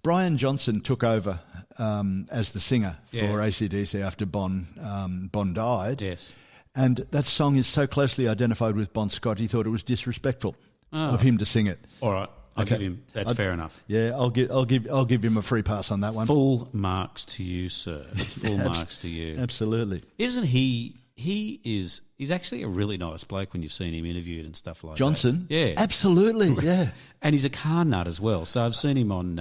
Brian Johnson took over as the singer for AC/DC after Bon died. Yes. And that song is so closely identified with Bon Scott, he thought it was disrespectful of him to sing it. All right. I'll give him. That's fair enough. Yeah, I'll give him a free pass on that one. Full marks to you, sir. Full marks to you. Absolutely. Isn't he? He's actually a really nice bloke when you've seen him interviewed and stuff like Johnson? that. Yeah, absolutely. Yeah, and he's a car nut as well. So I've seen him on.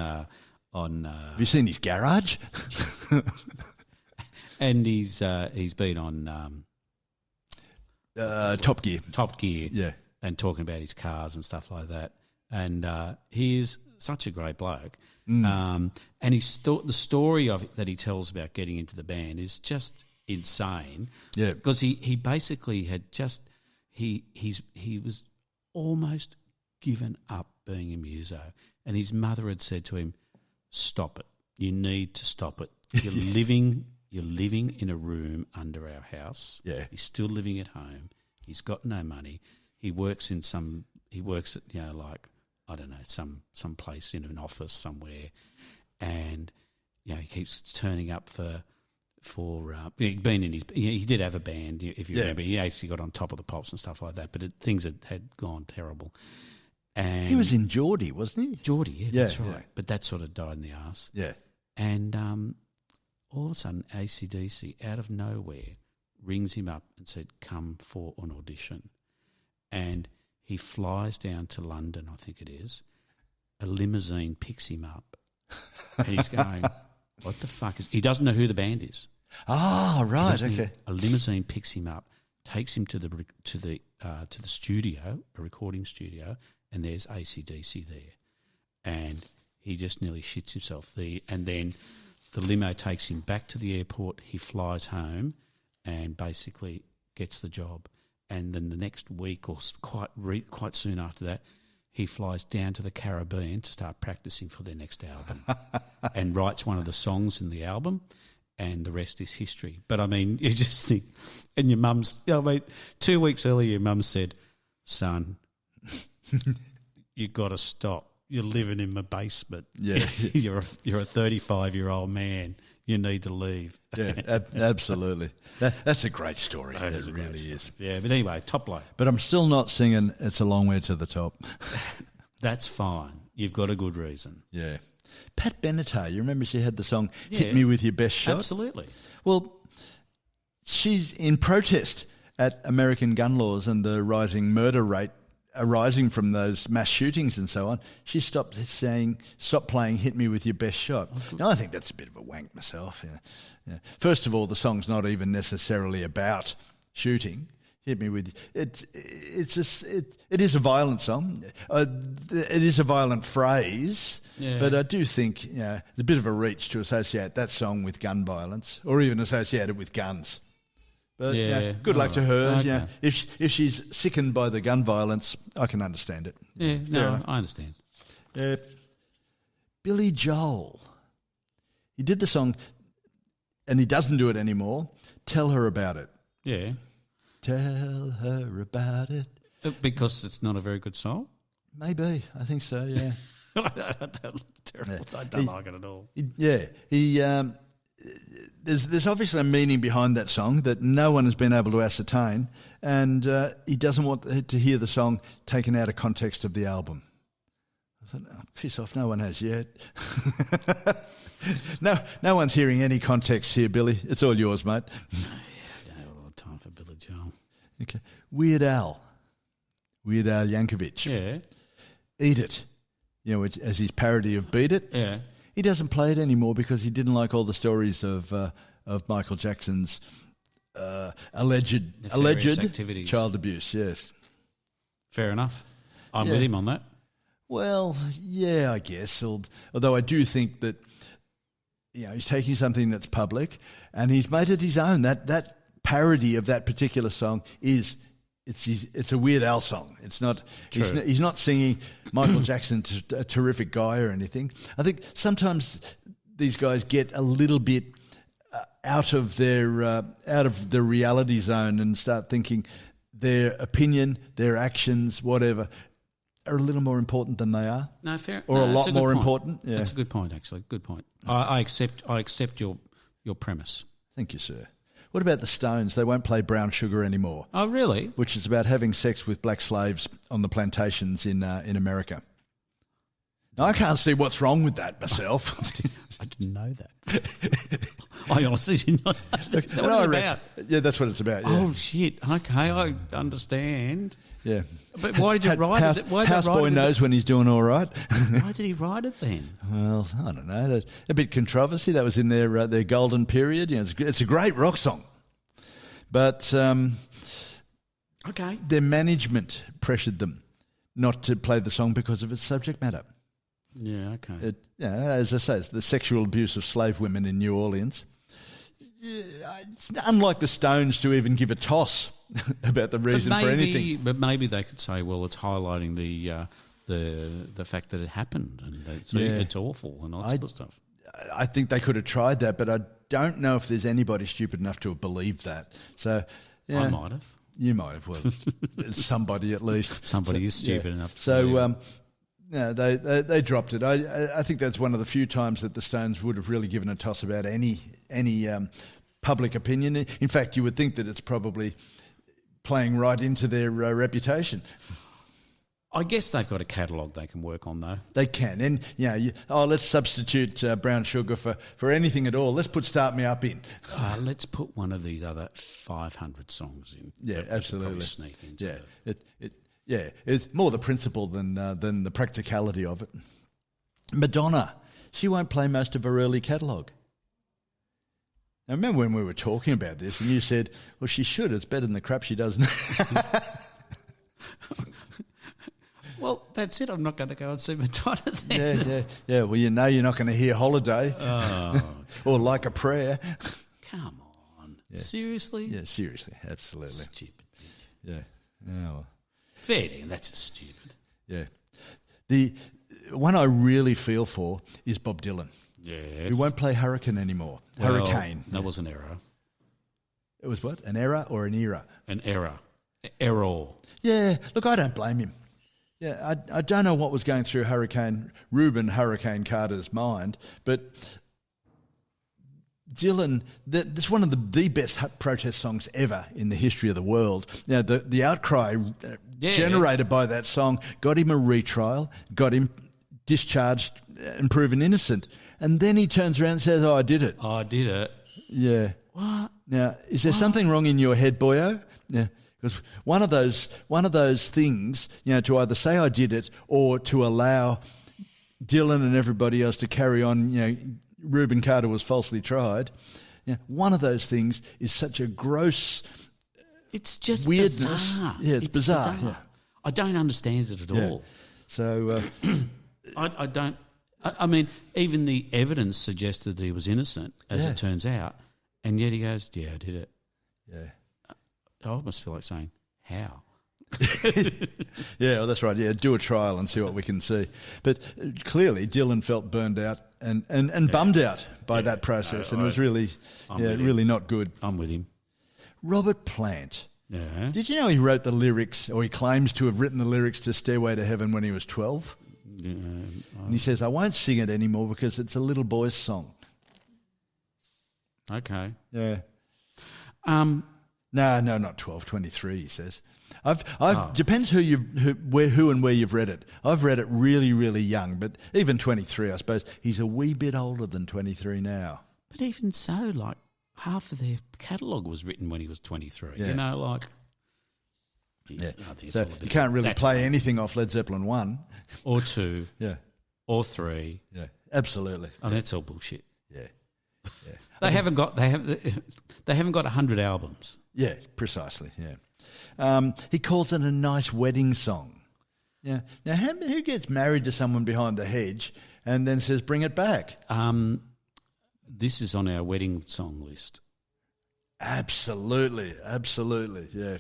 Have you seen his garage? And he's been on Top Gear. Top Gear. Yeah, and talking about his cars and stuff like that. And he is such a great bloke. And the story that he tells about getting into the band is just insane. Yeah, because he basically had just he was almost given up being a muso, and his mother had said to him, "Stop it! You need to stop it. You're living in a room under our house. Yeah, he's still living at home. He's got no money. He works at like, I don't know, some place in an office somewhere, and he keeps turning up for he'd been in he did have a band, if you remember. He actually got on Top of the Pops and stuff like that, but things had gone terrible. And he was in Geordie, wasn't he? Geordie, that's right. But that sort of died in the arse. Yeah, and all of a sudden, AC/DC out of nowhere rings him up and said, "Come for an audition," and he flies down to London, I think it is. A limousine picks him up, and he's going, "What the fuck is?" He doesn't know who the band is. Ah, right, okay. A limousine picks him up, takes him to the studio, a recording studio, and there's AC/DC there, and he just nearly shits himself. And then the limo takes him back to the airport. He flies home, and basically gets the job. And then the next week, or quite soon after that, he flies down to the Caribbean to start practicing for their next album, and writes one of the songs in the album, and the rest is history. But I mean, you just think, and your mum's, 2 weeks earlier, your mum said, "Son, you got to stop. You're living in my basement. Yeah, you're a 35-year-old man. You need to leave." Yeah, absolutely. That's a great story. It really is. Yeah, but anyway, top bloke. But I'm still not singing It's a Long Way to the Top. That's fine. You've got a good reason. Yeah. Pat Benatar, you remember she had the song Hit Me With Your Best Shot? Absolutely. Well, she's in protest at American gun laws and the rising murder rate arising from those mass shootings and so on. She stopped playing Hit Me With Your Best Shot. Now, I think that's a bit of a wank myself. Yeah. First of all, the song's not even necessarily about shooting. Hit Me With it is a violent song. It is a violent phrase, but I do think it's a bit of a reach to associate that song with gun violence, or even associate it with guns. But Yeah. good luck to her. Okay. You know, if she's sickened by the gun violence, I can understand it. Yeah, Fair no, enough. I understand. Billy Joel. He did the song, and he doesn't do it anymore. Tell her about it. Yeah. Tell her about it. Because it's not a very good song? Maybe. I think so, yeah. Terrible. I don't like it at all. There's obviously a meaning behind that song that no one has been able to ascertain, and he doesn't want to hear the song taken out of context of the album. I thought, oh, piss off, no one has yet. No one's hearing any context here, Billy. It's all yours, mate. I don't have a lot of time for Billy Joel. Okay. Weird Al Yankovic. Yeah. Eat It, as his parody of Beat It. Yeah. He doesn't play it anymore because he didn't like all the stories of Michael Jackson's alleged activities. Child abuse. Yes. Fair enough. I'm with him on that. Well, yeah, I guess. Although I do think that he's taking something that's public and he's made it his own. That parody of that particular song it's a Weird Al song. It's not. He's not singing Michael Jackson, a terrific guy or anything. I think sometimes these guys get a little bit out of the reality zone and start thinking their opinion, their actions, whatever, are a little more important than they are. No, fair. Or no, a lot more important. Yeah. That's a good point, actually. Good point. I accept your premise. Thank you, sir. What about the Stones? They won't play Brown Sugar anymore. Oh, really? Which is about having sex with black slaves on the plantations in America. Now, I can't see what's wrong with that myself. I didn't know that. I honestly didn't know that. Is that what it's about? Yeah, that's what it's about. Yeah. Oh, shit. Okay, I understand. Yeah. But why did you write it? Houseboy knows when he's doing all right. Why did he write it then? Well, I don't know. There's a bit controversy. That was in their golden period. It's a great rock song. But okay, their management pressured them not to play the song because of its subject matter. Yeah, okay. As I say, it's the sexual abuse of slave women in New Orleans. It's unlike the Stones to even give a toss about the reason for anything. But maybe they could say, well, it's highlighting the fact that it happened and it's awful and all that sort of stuff. I think they could have tried that, but I don't know if there's anybody stupid enough to have believed that. So I might have. You might have. Well, somebody at least. Somebody is stupid enough to believe it. They dropped it. I think that's one of the few times that the Stones would have really given a toss about any public opinion. In fact, you would think that it's probably playing right into their reputation. I guess they've got a catalogue they can work on, though. They can. And, let's substitute Brown Sugar for anything at all. Let's put Start Me Up in. Let's put one of these other 500 songs in. Yeah, absolutely. Sneak into it's more the principle than the practicality of it. Madonna, she won't play most of her early catalogue. Now, remember when we were talking about this and you said, well, she should. It's better than the crap she does now. Well, that's it. I'm not going to go and see Madonna then. Yeah. Well, you're not going to hear Holiday or Like a Prayer. Come on. Yeah. Seriously? Yeah, seriously. Absolutely. Stupid bitch. Yeah. Oh. Fair dinkum, that's just stupid. Yeah. The one I really feel for is Bob Dylan. Yes. He won't play Hurricane anymore. Hurricane. That was an error. It was what? An error or an era? An error. Error. Yeah. Look, I don't blame him. Yeah, I don't know what was going through Reuben Hurricane Carter's mind, but Dylan, that's one of the best protest songs ever in the history of the world. Now, the outcry generated by that song got him a retrial, got him discharged and proven innocent. And then he turns around and says, I did it. I did it. Yeah. What? Now, is there something wrong in your head, boyo? Yeah. Because one of those things, to either say I did it or to allow Dylan and everybody else to carry on, Reuben Carter was falsely tried. One of those things is such a gross it's just weirdness. Bizarre. Yeah, it's bizarre. Yeah. I don't understand it at all. So I don't. I mean, even the evidence suggested that he was innocent, as it turns out, and yet he goes, "Yeah, I did it." Yeah. almost feel like saying, how? Yeah, well, that's right. Yeah, do a trial and see what we can see. But clearly, Dylan felt burned out and bummed out by that process, and it was really, really not good. I'm with him. Robert Plant. Yeah. Did you know he wrote the lyrics, or he claims to have written the lyrics to Stairway to Heaven when he was 12? Yeah, And he says, I won't sing it anymore because it's a little boy's song. okay. Yeah. No, not 12, 23, he says. Depends who and where you've read it. I've read it really, really young, but even 23, I suppose. He's a wee bit older than 23 now. But even so, like, half of their catalogue was written when he was 23. Yeah. You know, like... Geez, Yeah. I think it's So all a bit you can't really that's play fine. anything off Led Zeppelin 1. Or 2, Yeah, or 3. yeah, absolutely. I mean, that's all bullshit. Yeah, yeah. They haven't got 100 albums. Yeah, precisely, yeah. He calls it a nice wedding song. Yeah. Now, who gets married to someone behind the hedge and then says, bring it back? This is on our wedding song list. Absolutely, yeah.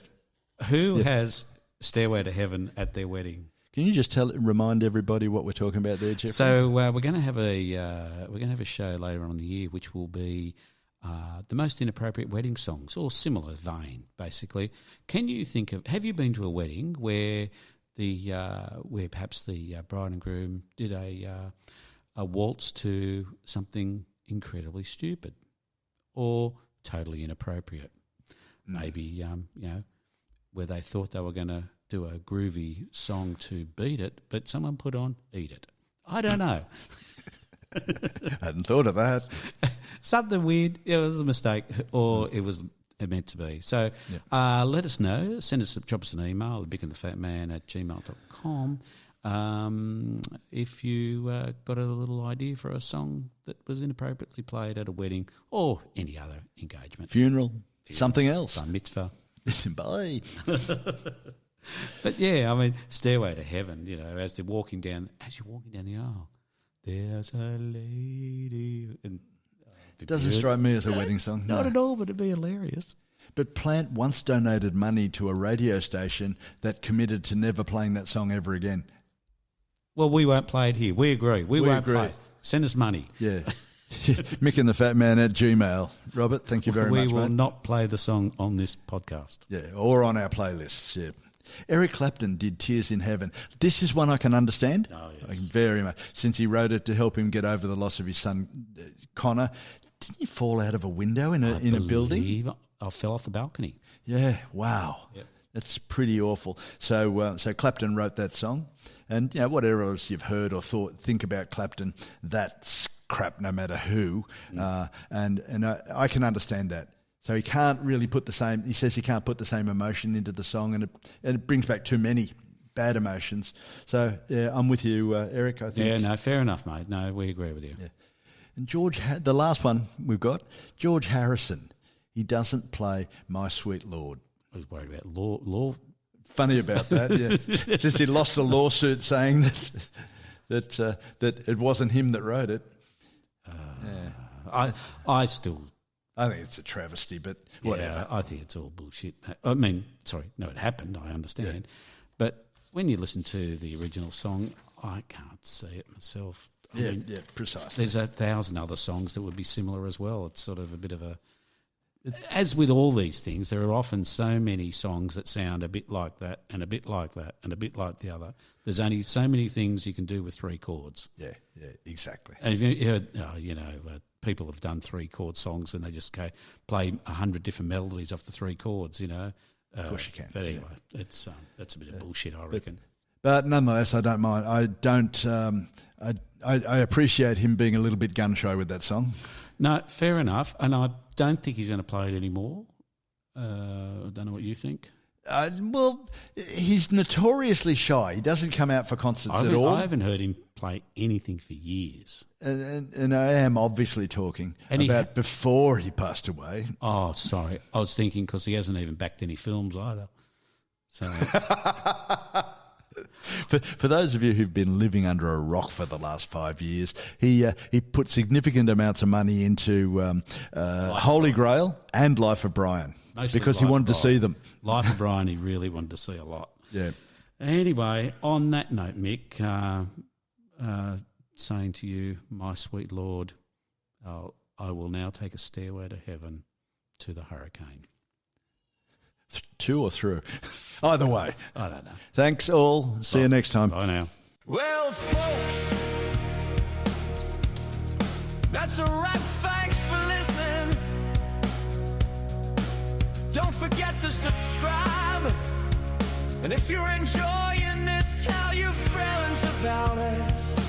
Who has Stairway to Heaven at their wedding? Can you just remind everybody what we're talking about there, Jeff? So we're going to have a show later on in the year, which will be the most inappropriate wedding songs, or similar vein, basically. Can you think of? Have you been to a wedding where where perhaps the bride and groom did a waltz to something incredibly stupid or totally inappropriate? Maybe where they thought they were going to do a groovy song to beat it, but someone put on Eat It. I don't know. I hadn't thought of that. Something weird. It was a mistake, or it was meant to be. So let us know. Drop us an email at bickandthefatman@gmail.com if you got a little idea for a song that was inappropriately played at a wedding or any other engagement. Funeral. Something else. Bar mitzvah. Bye. But yeah, I mean, Stairway to Heaven, as you're walking down the aisle, there's a lady. And, Doesn't strike me as a wedding song. Not No. at all, but it'd be hilarious. But Plant once donated money to a radio station that committed to never playing that song ever again. Well, we won't play it here. We agree. We won't agree. play it. Send us money. Yeah. Mick and the Fat Man at Gmail. Robert, thank you very much, We will mate. not play the song on this podcast. Yeah, or on our playlists, yeah. Eric Clapton did Tears in Heaven. This is one I can understand. Oh, yes. I can very much. Since he wrote it to help him get over the loss of his son, Connor. Didn't he fall out of a window in a building? I fell off the balcony. Yeah, wow. Yep. That's pretty awful. So Clapton wrote that song. And whatever else you've heard or think about Clapton, that's crap no matter who. And I can understand that. So he can't really put the same. He says he can't put the same emotion into the song, and it brings back too many bad emotions. So yeah, I'm with you, Eric. I think. Yeah, no, fair enough, mate. No, we agree with you. Yeah. And the last one we've got, George Harrison. He doesn't play My Sweet Lord. I was worried about law. Funny about that. Yeah, just he lost a lawsuit saying that it wasn't him that wrote it. I think it's a travesty, but whatever. Yeah, I think it's all bullshit. I mean, sorry, no, it happened, I understand. Yeah. But when you listen to the original song, I can't see it myself. I mean, Precisely. there's 1,000 other songs that would be similar as well. It's sort of a bit of a... As with all these things, there are often so many songs that sound a bit like that and a bit like that and a bit like the other. There's only so many things you can do with 3 chords. Yeah, exactly. And if you heard, people have done 3-chord songs and they just play 100 different melodies off the 3 chords, Of course you can. But anyway, that's a bit of bullshit, I reckon. But nonetheless, I don't mind. I don't. I appreciate him being a little bit gun shy with that song. No, fair enough. And I don't think he's going to play it anymore. I don't know what you think. Well, he's notoriously shy. He doesn't come out for concerts at all. I haven't heard him play anything for years. And I am obviously talking about before he passed away. Oh, sorry. I was thinking because he hasn't even backed any films either. So... For those of you who've been living under a rock for the last 5 years, he put significant amounts of money into Holy Grail and Life of Brian. Mostly because he Life wanted to of Brian. see them. Life of Brian, he really wanted to see a lot. Yeah. Anyway, on that note, Mick, saying to you, my sweet Lord, I will now take a stairway to heaven to the hurricane. To or through? Either way. I don't know. Thanks all. See you next time. Bye now. Well, folks, that's a wrap. Thanks for listening. Don't forget to subscribe. And if you're enjoying this, tell your friends about us.